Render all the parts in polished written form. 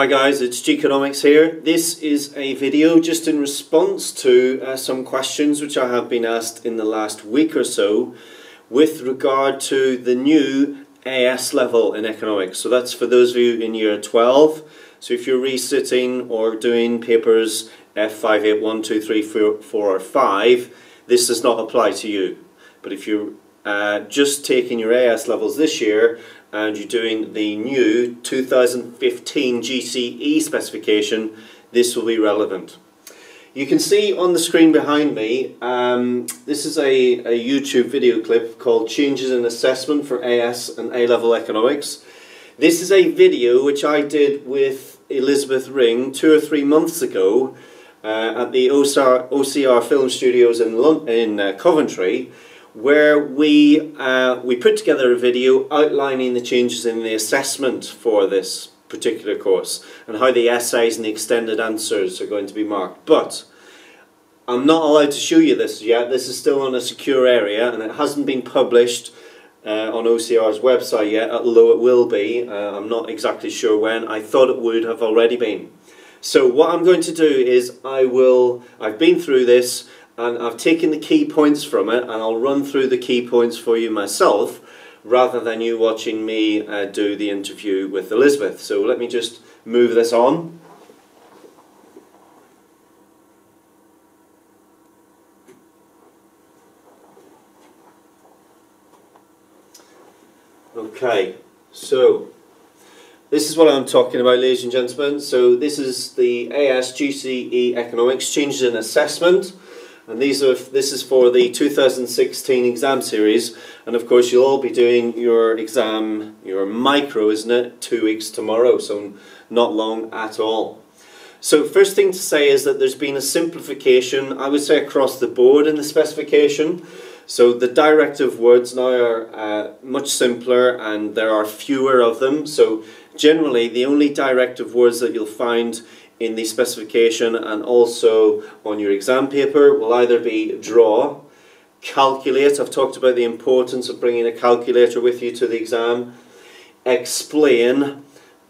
Hi guys, it's Geekonomics here. This is a video just in response to some questions which I have been asked in the last week or so with regard to the new AS level in economics. So that's for those of you in year 12. So if you're resitting or doing papers F5, 8, 1, 2, 3, 4 or 5, this does not apply to you. But if you're just taking your AS levels this year and you're doing the new 2015 GCE specification, this will be relevant. You can see on the screen behind me, this is a YouTube video clip called Changes in Assessment for AS and A-Level Economics. This is a video which I did with Elizabeth Ring 2 or 3 months ago at the OCR Film Studios in Coventry, where we put together a video outlining the changes in the assessment for this particular course and how the essays and the extended answers are going to be marked. But I'm not allowed to show you this yet. This is still on a secure area and it hasn't been published on OCR's website yet, although it will be. I'm not exactly sure when. I thought it would have already been. So what I'm going to do is I've been through this and I've taken the key points from it and I'll run through the key points for you myself rather than you watching me do the interview with Elizabeth. So let me just move this on. Okay, so this is what I'm talking about, ladies and gentlemen. So this is the AS GCE Economics Changes in Assessment. And this is for the 2016 exam series, and of course you'll all be doing your exam, your micro, isn't it, 2 weeks tomorrow, so not long at all. So first thing to say is that there's been a simplification, I would say, across the board in the specification. So the directive words now are much simpler and there are fewer of them. So generally the only directive words that you'll find in the specification and also on your exam paper will either be draw, calculate, I've talked about the importance of bringing a calculator with you to the exam, explain,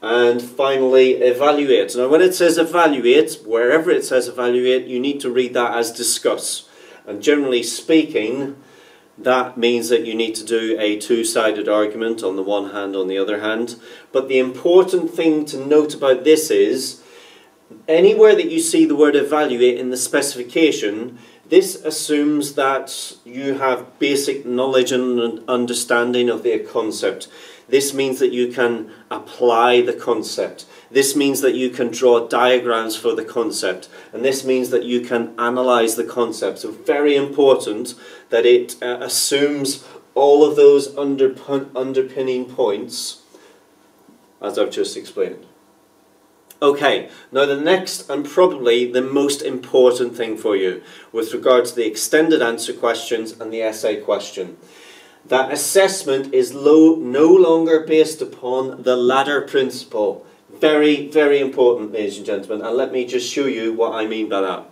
and finally evaluate. Now when it says evaluate, wherever it says evaluate, you need to read that as discuss. And generally speaking, that means that you need to do a two-sided argument on the one hand, on the other hand. But the important thing to note about this is anywhere that you see the word evaluate in the specification, this assumes that you have basic knowledge and understanding of the concept. This means that you can apply the concept. This means that you can draw diagrams for the concept. And this means that you can analyze the concept. So very important that it assumes all of those underpinning points as I've just explained. Okay, now the next and probably the most important thing for you with regard to the extended answer questions and the essay question. That assessment is no longer based upon the ladder principle. Very, very important, ladies and gentlemen, and let me just show you what I mean by that.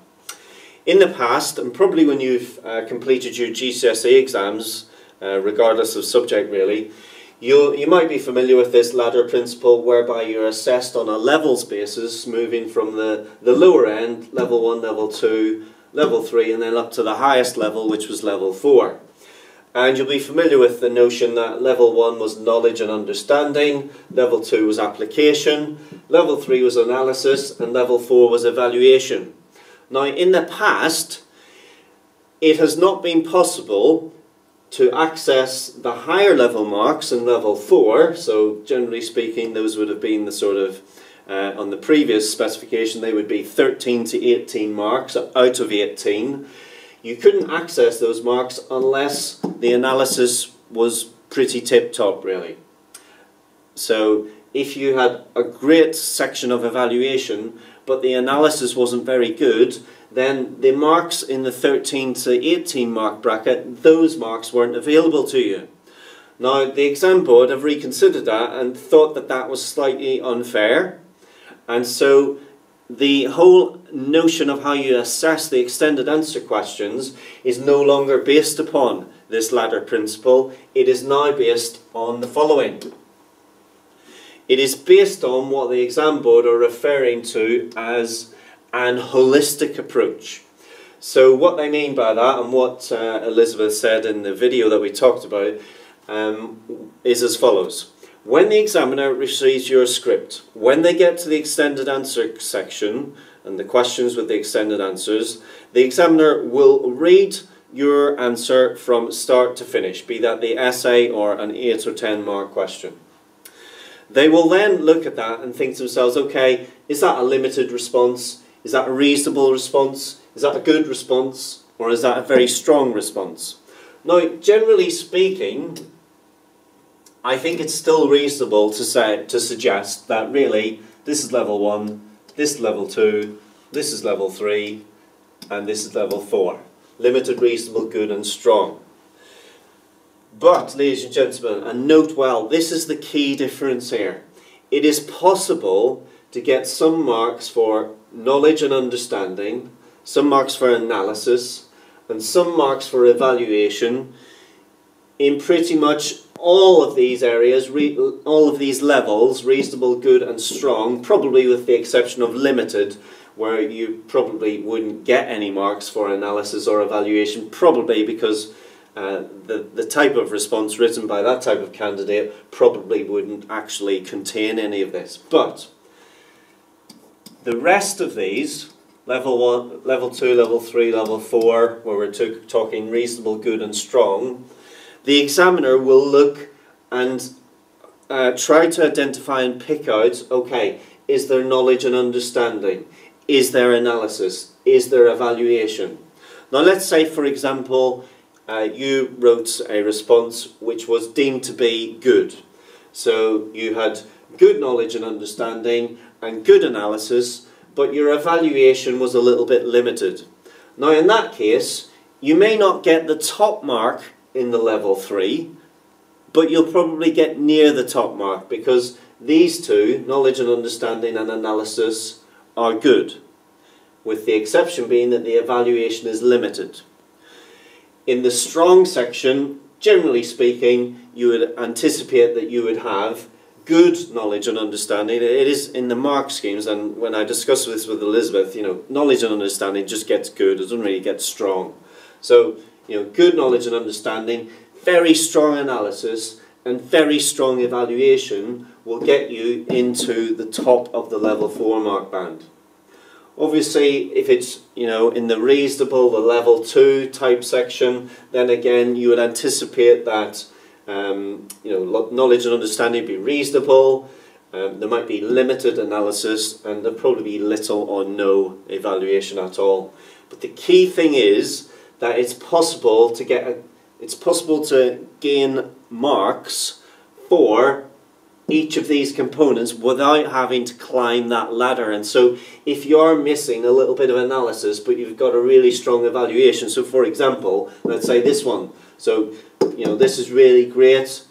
In the past, and probably when you've completed your GCSE exams, regardless of subject really, you might be familiar with this ladder principle whereby you're assessed on a levels basis, moving from the lower end, level 1, level 2, level 3, and then up to the highest level, which was level 4. And you'll be familiar with the notion that level 1 was knowledge and understanding, level 2 was application, level 3 was analysis, and level 4 was evaluation. Now in the past, it has not been possible to access the higher level marks in level 4, so generally speaking those would have been the sort of, on the previous specification they would be 13 to 18 marks out of 18. You couldn't access those marks unless the analysis was pretty tip-top really. So if you had a great section of evaluation but the analysis wasn't very good, then the marks in the 13 to 18 mark bracket, those marks weren't available to you. Now the exam board have reconsidered that and thought that that was slightly unfair, and so the whole notion of how you assess the extended answer questions is no longer based upon this ladder principle. It is now based on the following. It is based on what the exam board are referring to as an holistic approach. So what they mean by that, and what Elizabeth said in the video that we talked about, is as follows. When the examiner receives your script, when they get to the extended answer section and the questions with the extended answers, the examiner will read your answer from start to finish, be that the essay or an 8 or 10 mark question. They will then look at that and think to themselves, okay, is that a limited response? Is that a reasonable response? Is that a good response? Or is that a very strong response? Now, generally speaking, I think it's still reasonable to suggest that really this is level 1, this is level 2, this is level 3, and this is level 4. Limited, reasonable, good and strong. But, ladies and gentlemen, and note well, this is the key difference here. It is possible to get some marks for knowledge and understanding, some marks for analysis, and some marks for evaluation in pretty much all of these areas, all of these levels, reasonable, good and strong, probably with the exception of limited, where you probably wouldn't get any marks for analysis or evaluation, probably because the type of response written by that type of candidate probably wouldn't actually contain any of this. But the rest of these, level 1, level 2, level 3, level 4, where we're talking reasonable, good and strong, the examiner will look and try to identify and pick out, okay, is there knowledge and understanding? Is there analysis? Is there evaluation? Now let's say, for example, you wrote a response which was deemed to be good. So you had good knowledge and understanding and good analysis, but your evaluation was a little bit limited. Now in that case, you may not get the top mark in the level 3, but you'll probably get near the top mark because these two, knowledge and understanding and analysis, are good, with the exception being that the evaluation is limited. In the strong section, generally speaking, you would anticipate that you would have good knowledge and understanding. It is in the mark schemes, and when I discussed this with Elizabeth, you know, knowledge and understanding just gets good, it doesn't really get strong. So, you know, good knowledge and understanding, very strong analysis, and very strong evaluation will get you into the top of the level 4 mark band. Obviously, if it's, you know, in the reasonable, the level 2 type section, then again you would anticipate that you know, knowledge and understanding would be reasonable. There might be limited analysis, and there'll probably be little or no evaluation at all. But the key thing is that it's possible to gain marks for each of these components without having to climb that ladder. And so if you're missing a little bit of analysis but you've got a really strong evaluation, so for example, let's say this one, so you know, this is really great,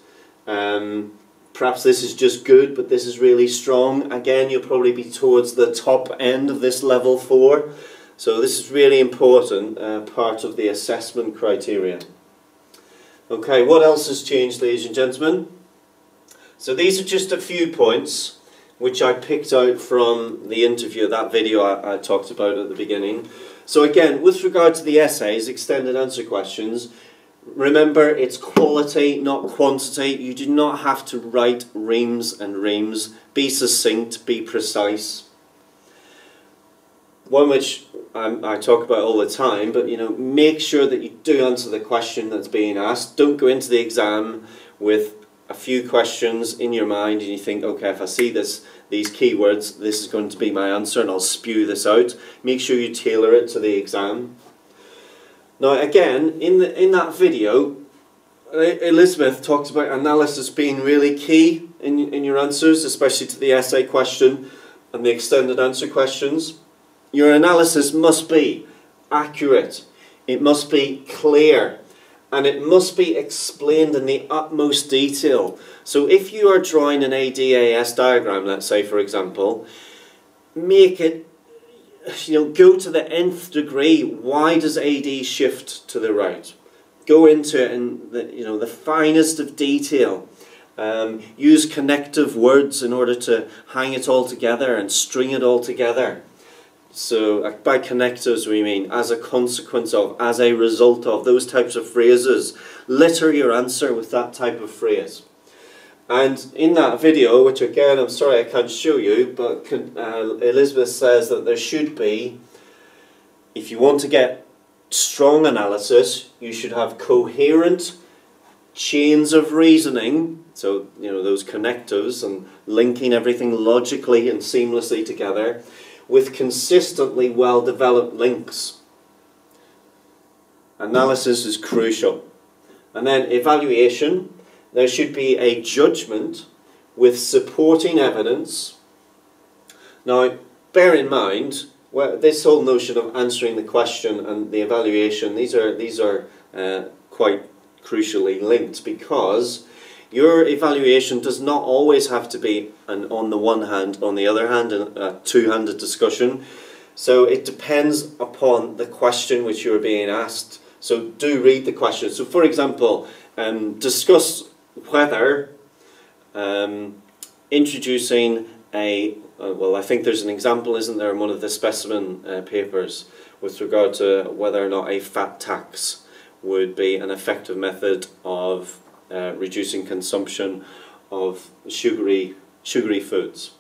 perhaps this is just good, but this is really strong, again you'll probably be towards the top end of this level 4. So this is really important part of the assessment criteria. Okay, what else has changed, ladies and gentlemen? So these are just a few points which I picked out from the interview, that video I talked about at the beginning. So again, with regard to the essays, extended answer questions, remember it's quality, not quantity. You do not have to write reams and reams. Be succinct, be precise. One which I talk about all the time, but you know, make sure that you do answer the question that's being asked. Don't go into the exam with a few questions in your mind and you think, okay, if I see these keywords, this is going to be my answer and I'll spew this out. Make sure you tailor it to the exam. Now again, in that video, Elizabeth talked about analysis being really key in your answers, especially to the essay question and the extended answer questions. Your analysis must be accurate, it must be clear, and it must be explained in the utmost detail. So if you are drawing an ADAS diagram, let's say for example, make it, you know, go to the nth degree. Why does AD shift to the right? Go into it in the, you know, the finest of detail, Use connective words in order to hang it all together and string it all together. So by connectives we mean as a consequence of, as a result of, those types of phrases. Litter your answer with that type of phrase. And in that video, which again I'm sorry I can't show you, but Elizabeth says that there should be, if you want to get strong analysis, you should have coherent chains of reasoning, so you know, those connectives and linking everything logically and seamlessly together, with consistently well developed links. Analysis is crucial. And then evaluation, there should be a judgment with supporting evidence. Now bear in mind, this whole notion of answering the question and the evaluation, these are quite crucially linked, because your evaluation does not always have to be an on the one hand, on the other hand, a two-handed discussion. So it depends upon the question which you're being asked. So do read the question. So for example, discuss whether introducing a well, I think there's an example, isn't there, in one of the specimen papers with regard to whether or not a fat tax would be an effective method of reducing consumption of sugary foods.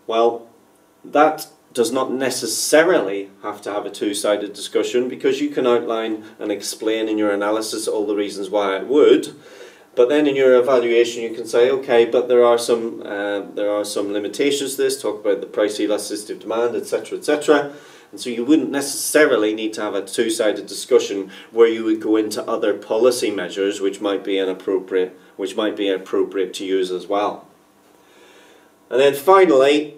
Well, that does not necessarily have to have a two-sided discussion, because you can outline and explain in your analysis all the reasons why it would. But then in your evaluation you can say, okay, but there are some limitations to this, talk about the price elasticity of demand, etc., etc. And so you wouldn't necessarily need to have a two-sided discussion where you would go into other policy measures which might be appropriate to use as well. And then finally,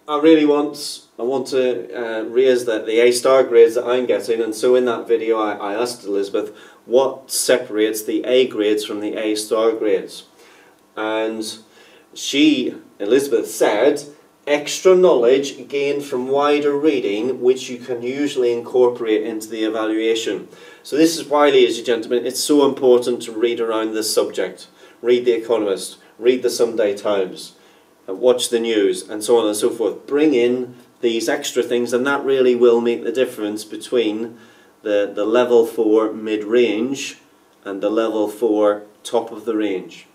I want to raise the A-star grades that I'm getting, and so in that video I asked Elizabeth what separates the A grades from the A-star grades. And Elizabeth said, extra knowledge gained from wider reading which you can usually incorporate into the evaluation. So this is why, ladies and gentlemen, it's so important to read around this subject. Read The Economist, read the Sunday Times, watch the news, and so on and so forth. Bring in these extra things, and that really will make the difference between the level 4 mid-range and the level 4 top of the range.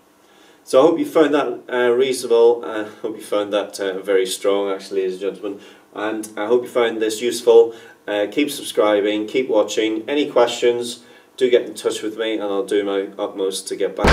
So I hope you found that reasonable. I hope you found that very strong, actually, ladies and gentlemen. And I hope you found this useful. Keep subscribing, keep watching. Any questions, do get in touch with me and I'll do my utmost to get back.